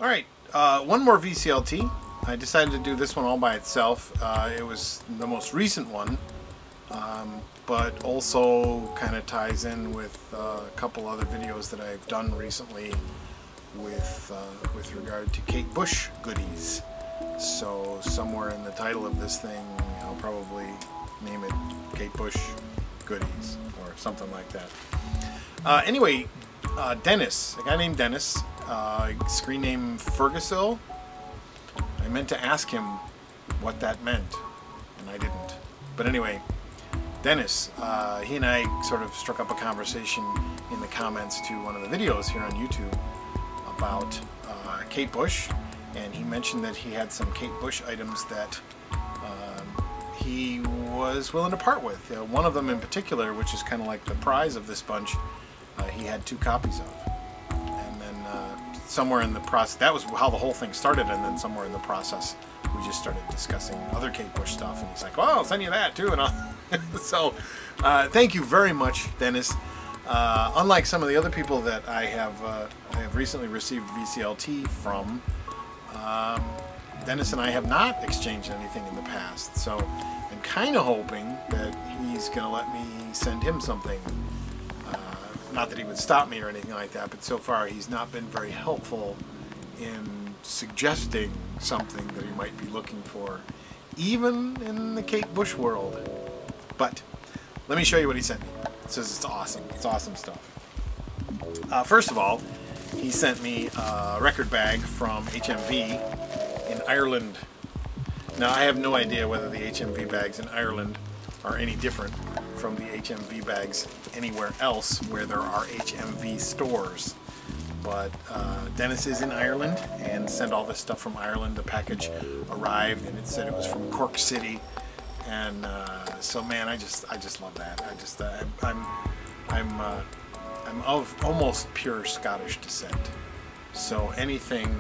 Alright, one more VCLT. I decided to do this one all by itself. It was the most recent one, but also kind of ties in with a couple other videos that I've done recently with regard to Kate Bush goodies. So somewhere in the title of this thing, I'll probably name it Kate Bush goodies or something like that. Anyway, Denis, a guy named Denis, screen name Fergusil. I meant to ask him what that meant, and I didn't. But anyway, Denis, he and I sort of struck up a conversation in the comments to one of the videos here on YouTube about Kate Bush, and he mentioned that he had some Kate Bush items that he was willing to part with. One of them in particular, which is kind of like the prize of this bunch, he had 2 copies of. And then somewhere in the process, that was how the whole thing started, and then somewhere in the process we just started discussing other Kate Bush stuff, and he's like, well, I'll send you that too. And so thank you very much, Denis. Unlike some of the other people that I have recently received VCLT from, Denis and I have not exchanged anything in the past, so I'm kind of hoping that he's going to let me send him something. Not that he would stop me or anything like that, but so far he's not been very helpful in suggesting something that he might be looking for, even in the Kate Bush world. But let me show you what he sent me. It says it's awesome. It's awesome stuff. First of all, he sent me a record bag from HMV in Ireland. Now, I have no idea whether the HMV bags in Ireland are any different from the HMV bags anywhere else where there are HMV stores. But Denis is in Ireland and sent all this stuff from Ireland. The package arrived and it said it was from Cork City, and so man, I just love that. I'm of almost pure Scottish descent, so anything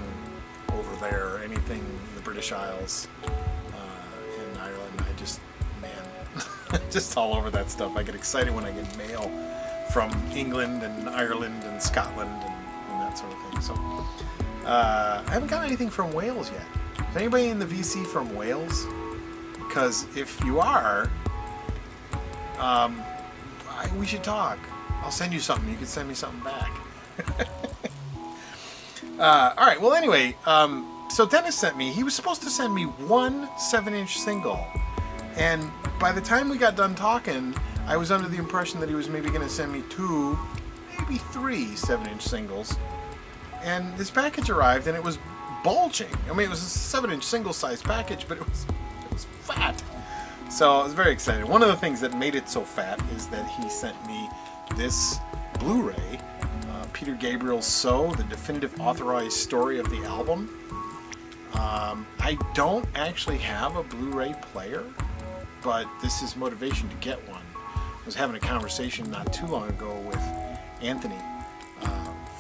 over there, anything in the British Isles, in Ireland, just all over that stuff. I get excited when I get mail from England and Ireland and Scotland and that sort of thing. So I haven't got anything from Wales yet. Is anybody in the VC from Wales? Because if you are, we should talk. I'll send you something. You can send me something back. Alright, well anyway, so Denis sent me, he was supposed to send me 1 7-inch single. And by the time we got done talking, I was under the impression that he was maybe going to send me 2, maybe 3 7-inch singles. And this package arrived and it was bulging. I mean, it was a 7-inch single-sized package, but it was fat. So I was very excited. One of the things that made it so fat is that he sent me this Blu-ray, Peter Gabriel's So, the definitive authorized story of the album. I don't actually have a Blu-ray player, but this is motivation to get one. I was having a conversation not too long ago with Anthony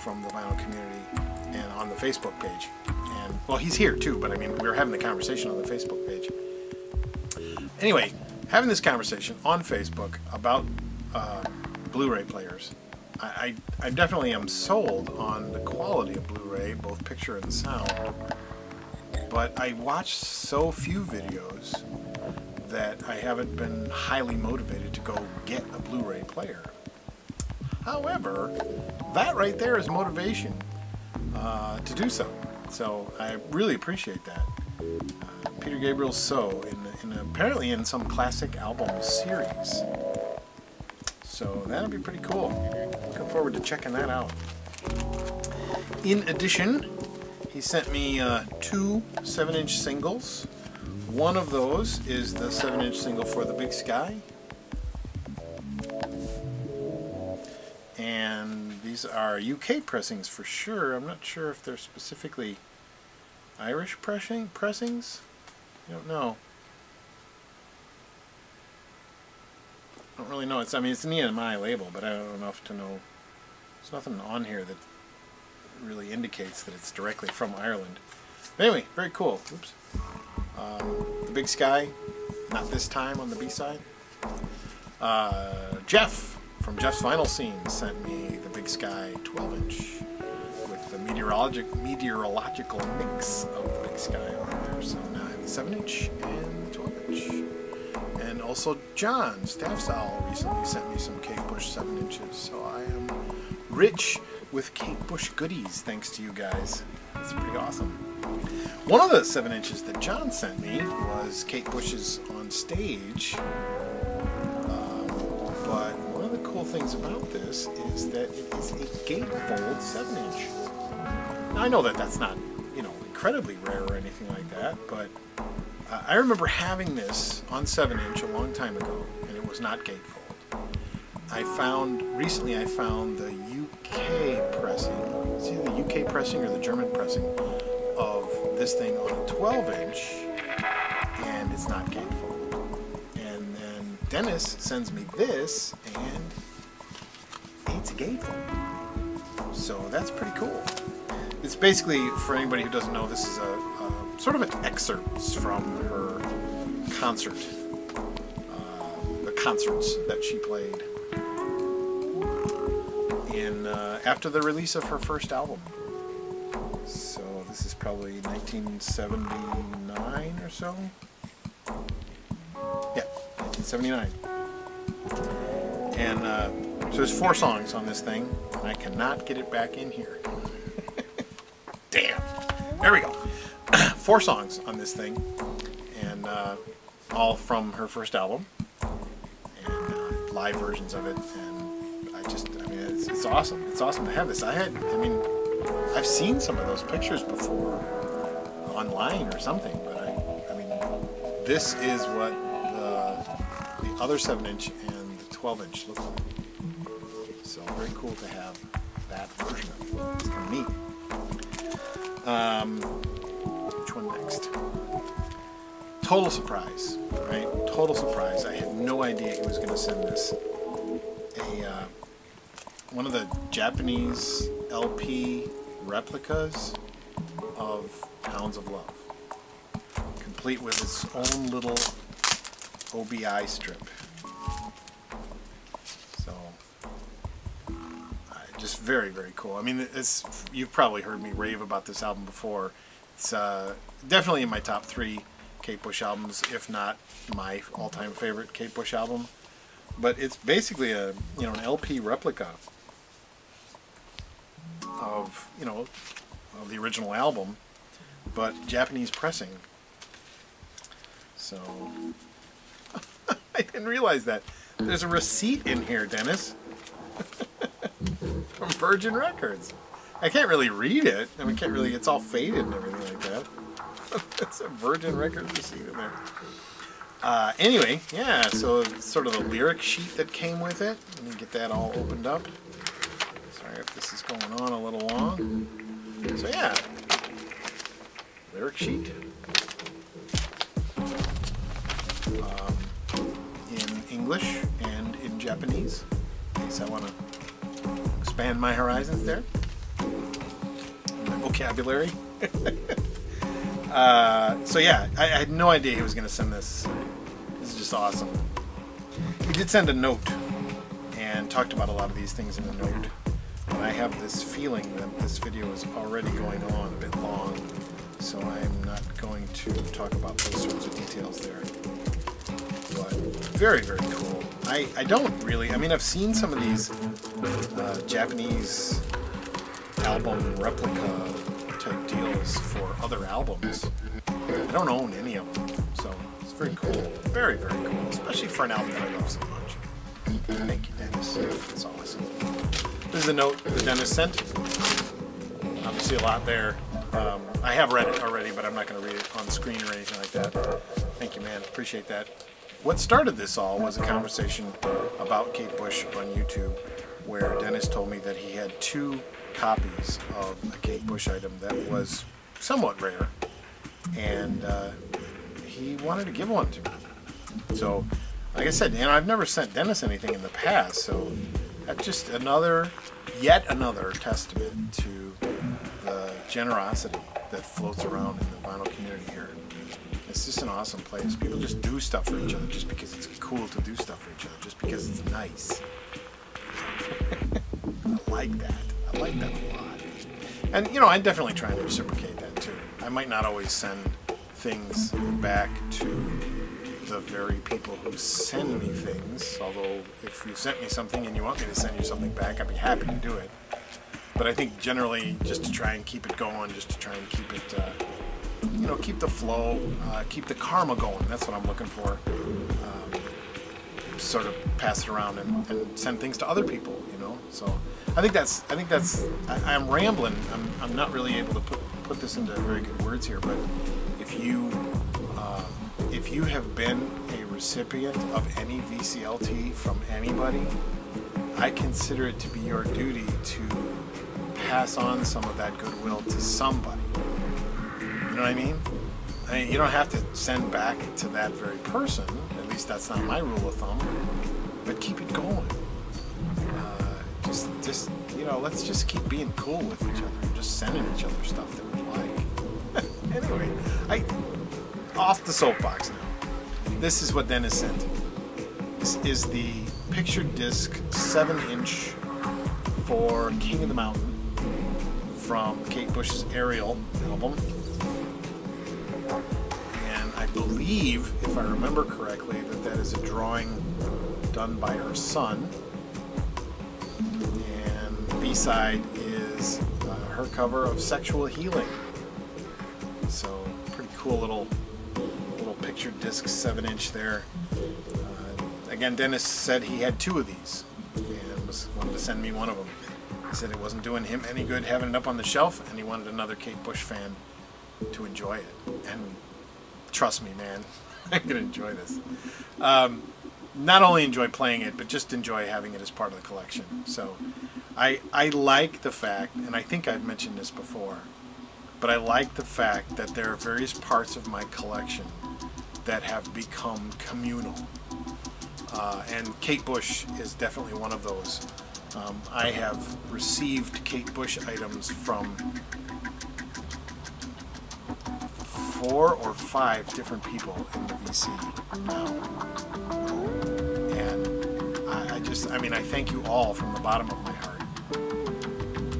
from the vinyl community and on the Facebook page. And well, he's here too, but I mean, we were having the conversation on the Facebook page. Anyway, having this conversation on Facebook about Blu-ray players, I definitely am sold on the quality of Blu-ray, both picture and sound, but I watch so few videos that I haven't been highly motivated to go get a Blu-ray player. However, that right there is motivation to do so. So I really appreciate that. Peter Gabriel's So, apparently in some classic album series. So that'll be pretty cool. Looking forward to checking that out. In addition, he sent me 2 7-inch singles. One of those is the 7-inch single for The Big Sky. And these are UK pressings for sure. I'm not sure if they're specifically Irish pressings. I don't know. I don't really know. It's an EMI label, but I don't know enough to know. There's nothing on here that really indicates that it's directly from Ireland. But anyway, very cool. Oops. The Big Sky, not this time on the B-side. Jeff from Jeff's Vinyl Scene sent me the Big Sky 12-inch with the meteorological mix of the big sky on there. So now I have the 7-inch and the 12-inch. And also John, Staff Style, recently sent me some Kate Bush 7 inches. So I am rich with Kate Bush goodies thanks to you guys. It's pretty awesome. One of the 7 inches that John sent me was Kate Bush's On Stage. But one of the cool things about this is that it is a gatefold 7-inch. Now I know that that's not, incredibly rare or anything like that, but I remember having this on 7-inch a long time ago, and it was not gatefold. Recently I found the UK pressing, it's either the UK pressing or the German pressing of this thing on a 12-inch, and it's not gatefold. And then Dennis sends me this, and it's a gatefold. So that's pretty cool. It's basically, for anybody who doesn't know, this is a sort of an excerpt from her concert, the concerts that she played in after the release of her first album. So this is probably 1979 or so. Yeah, 1979. And so there's 4 songs on this thing, and I cannot get it back in here. Damn. There we go. 4 songs on this thing, and all from her first album, and live versions of it. And it's awesome. It's awesome to have this. I've seen some of those pictures before online or something, but this is what the other 7-inch and the 12-inch look like. So very cool to have that version of it. It's kind of neat. Which one next? Total surprise, right? Total surprise. I had no idea he was going to send this. One of the Japanese LP replicas of Hounds of Love, complete with its own little OBI strip. So, just very, very cool. You've probably heard me rave about this album before. It's definitely in my top 3 Kate Bush albums, if not my all-time favorite Kate Bush album. But it's basically an LP replica of the original album, but Japanese pressing. So I didn't realize that. There's a receipt in here, Dennis. From Virgin Records. I can't really read it. It's all faded and everything like that. It's a Virgin Records receipt in there. Anyway, yeah, so it's sort of the lyric sheet that came with it. Let me get that all opened up. Sorry if this is going on a little long. So yeah, lyric sheet. In English and in Japanese, in case I want to expand my horizons there, my vocabulary. So yeah, I had no idea he was going to send this. This is just awesome. He did send a note and talked about a lot of these things in the note, but I have this feeling that this video is already going on a bit long, so I'm not going to talk about those sorts of details there. But very, very cool. I don't really, I've seen some of these Japanese album replica type deals for other albums. I don't own any of them, so it's very cool. Very, very cool, especially for an album that I love so much. Thank you, Dennis. That's awesome. This is the note that Dennis sent. Obviously a lot there. I have read it already, but I'm not going to read it on screen or anything like that. Thank you, man. Appreciate that. What started this all was a conversation about Kate Bush on YouTube, where Dennis told me that he had 2 copies of a Kate Bush item that was somewhat rare, and he wanted to give one to me. So, like I said, I've never sent Dennis anything in the past, so that's just yet another testament to the generosity that floats around in the vinyl community here. It's just an awesome place. People just do stuff for each other just because it's cool to do stuff for each other, just because it's nice. I like that. I like that a lot. And, you know, I definitely try to reciprocate that too. I might not always send things back to the very people who send me things, although if you sent me something and you want me to send you something back, I'd be happy to do it. But I think generally just to try and keep it going, just to try and keep it, you know, keep the flow, keep the karma going. That's what I'm looking for. Sort of pass it around and send things to other people, you know. So I think that's I'm rambling. I'm not really able to put this into very good words here, but if you have been a recipient of any VCLT from anybody, I consider it to be your duty to pass on some of that goodwill to somebody. You know what I mean? You don't have to send back to that very person. At least that's not my rule of thumb. But keep it going. Just you know, let's just keep being cool with each other. Just sending each other stuff that we like. Anyway, off the soapbox now. This is what Denis sent. This is the picture disc 7-inch for King of the Mountain from Kate Bush's Ariel album. I believe, if I remember correctly, that is a drawing done by her son. And the B-side is her cover of Sexual Healing. So, pretty cool little picture disc 7-inch there. Again, Denis said he had 2 of these and wanted to send me one of them. He said it wasn't doing him any good having it up on the shelf, and he wanted another Kate Bush fan to enjoy it. And trust me, man, I'm going to enjoy this. Not only enjoy playing it, but just enjoy having it as part of the collection. So I like the fact, and I think I've mentioned this before, but I like the fact that there are various parts of my collection that have become communal. And Kate Bush is definitely one of those. I have received Kate Bush items from 4 or 5 different people in the VC now. And I mean, I thank you all from the bottom of my heart.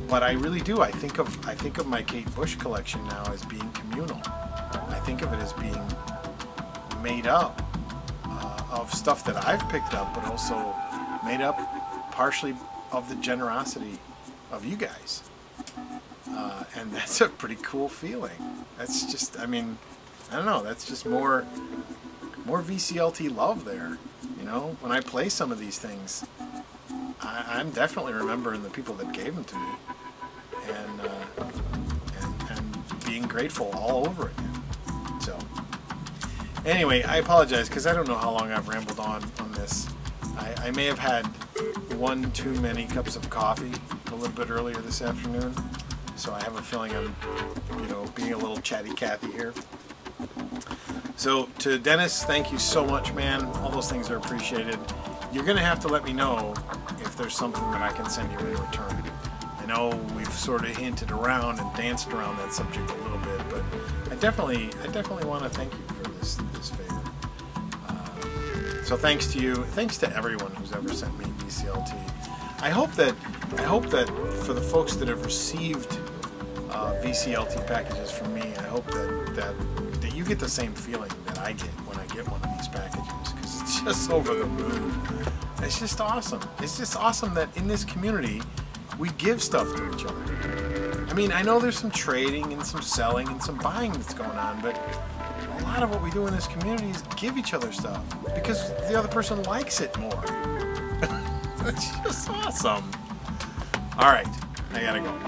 But I really do. I think of my Kate Bush collection now as being communal. I think of it as being made up of stuff that I've picked up, but also made up partially of the generosity of you guys. And that's a pretty cool feeling. That's just, I mean, I don't know, that's just more VCLT love there. You know, when I play some of these things, I'm definitely remembering the people that gave them to me, and being grateful all over again. So, anyway, I apologize because I don't know how long I've rambled on this. I may have had 1 too many cups of coffee a little bit earlier this afternoon, so I have a feeling I'm, you know, being a little chatty Cathy here. So to Denis, thank you so much, man. All those things are appreciated. You're going to have to let me know if there's something that I can send you in return. I know we've sort of hinted around and danced around that subject a little bit, but I definitely want to thank you for this favor. So thanks to you, thanks to everyone who's ever sent me VCLT. I hope that for the folks that have received VCLT packages from me, I hope that you get the same feeling that I get when I get one of these packages, because it's just over the moon. It's just awesome. It's just awesome that in this community we give stuff to each other. I mean, I know there's some trading and some selling and some buying that's going on, but a lot of what we do in this community is give each other stuff because the other person likes it more. It's just awesome. All right, I gotta go.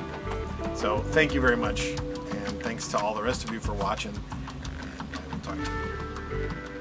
So thank you very much, and thanks to all the rest of you for watching, and I will talk to you later.